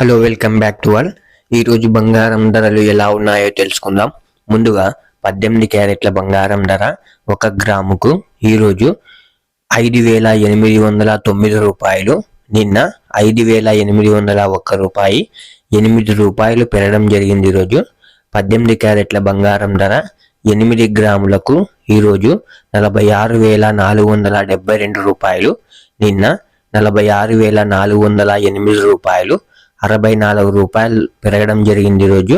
Hello, welcome back to all. ఈరోజు బంగారం ధరలు ఎలా ఉన్నాయో తెలుసుకుందాం. ముందుగా 18 క్యారెట్ల బంగారం ధర 1 గ్రాముకు ఈరోజు 5,809 రూపాయలు. నిన్న 5,801 రూపాయి, 8 రూపాయలు పెరగడం జరిగింది. ఈరోజు 18 క్యారెట్ల బంగారం ధర 8 గ్రాములకు ఈరోజు 46,472 రూపాయలు. నిన్న 46,408 రూపాయలు, 64 రూపాయలు పెరగడం జరిగింది. ఈరోజు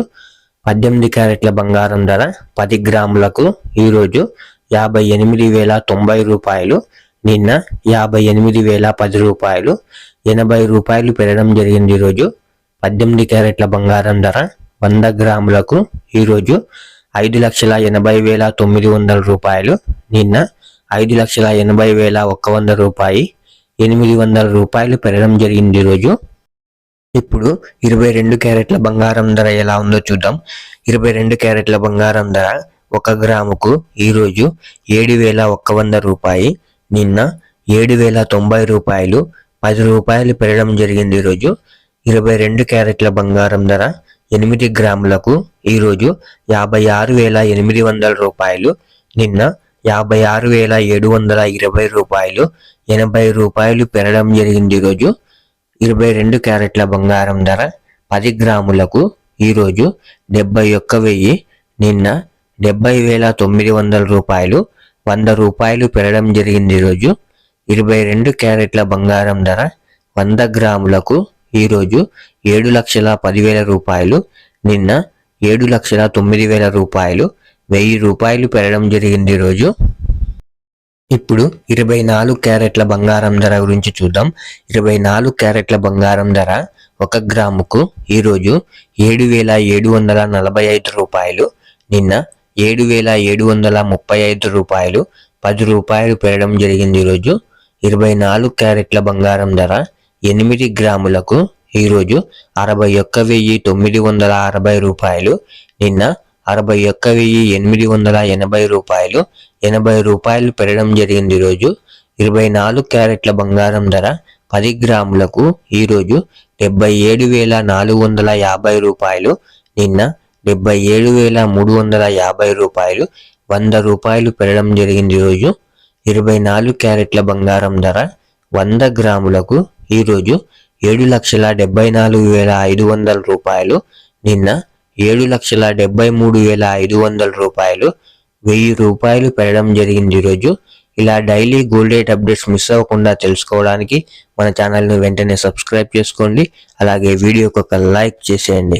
18 క్యారెట్ల బంగారం ధర 10 గ్రాములకు ఈరోజు 58,090 రూపాయలు. నిన్న 58,010 రూపాయలు, 80 రూపాయలు పెరగడం జరిగింది. ఈరోజు 18 క్యారెట్ల బంగారం ధర 100 గ్రాములకు ఈరోజు 5,80,900 రూపాయలు. నిన్న 5,80,100 రూపాయి, 800 రూపాయలు పెరగడం జరిగింది. ఈరోజు ఇప్పుడు 22 క్యారెట్ల బంగారం ధర ఎలా ఉందో చూద్దాం. 22 క్యారెట్ల బంగారం ధర 1 గ్రాముకు ఈరోజు 7,100 రూపాయి. నిన్న 7,090 రూపాయలు, 10 రూపాయలు పెరగడం జరిగింది. ఈరోజు 22 క్యారెట్ల బంగారం ధర 8 గ్రాములకు ఈరోజు 56,800 రూపాయలు. నిన్న 56,720 రూపాయలు, 80 రూపాయలు పెరగడం జరిగింది. ఈరోజు 22 క్యారెట్ల బంగారం ధర 10 గ్రాములకు ఈరోజు 71,000, నిన్న 70,900 రూపాయలు, 100 రూపాయలు పెరగడం జరిగింది. ఈరోజు 22 క్యారెట్ల బంగారం ధర 100 గ్రాములకు ఈరోజు 7,10,000 రూపాయలు. నిన్న 7,09,000 రూపాయలు, 1000 రూపాయలు పెరగడం జరిగింది. ఈరోజు ఇప్పుడు 24 క్యారెట్ల బంగారం ధర గురించి చూద్దాం. 24 క్యారెట్ల బంగారం ధర 1 గ్రాముకు ఈరోజు 7,745 రూపాయలు. నిన్న 7,735 రూపాయలు, 10 రూపాయలు పెరగడం జరిగింది. ఈరోజు 24 క్యారెట్ల బంగారం ధర 8 గ్రాములకు ఈరోజు 61,960 రూపాయలు. నిన్న 61,880 రూపాయలు, 80 రూపాయలు పెరగడం జరిగింది. ఈరోజు 24 క్యారెట్ల బంగారం ధర 10 గ్రాములకు ఈరోజు 77,450 రూపాయలు. నిన్న 77,350 రూపాయలు, 100 రూపాయలు పెరగడం జరిగింది. ఈరోజు 24 క్యారెట్ల బంగారం ధర 100 గ్రాములకు ఈరోజు 7,74,500 రూపాయలు. నిన్న 7,73,500 రూపాయలు, 1000 రూపాయలు పెరగడం జరిగింది. ఈరోజు ఇలా daily gold rate updates miss అవ్వకుండా తెలుసుకోవడానికి మన ఛానల్ని వెంటనే సబ్స్క్రైబ్ చేసుకోండి. అలాగే వీడియోకి ఒక లైక్ చేసేయండి.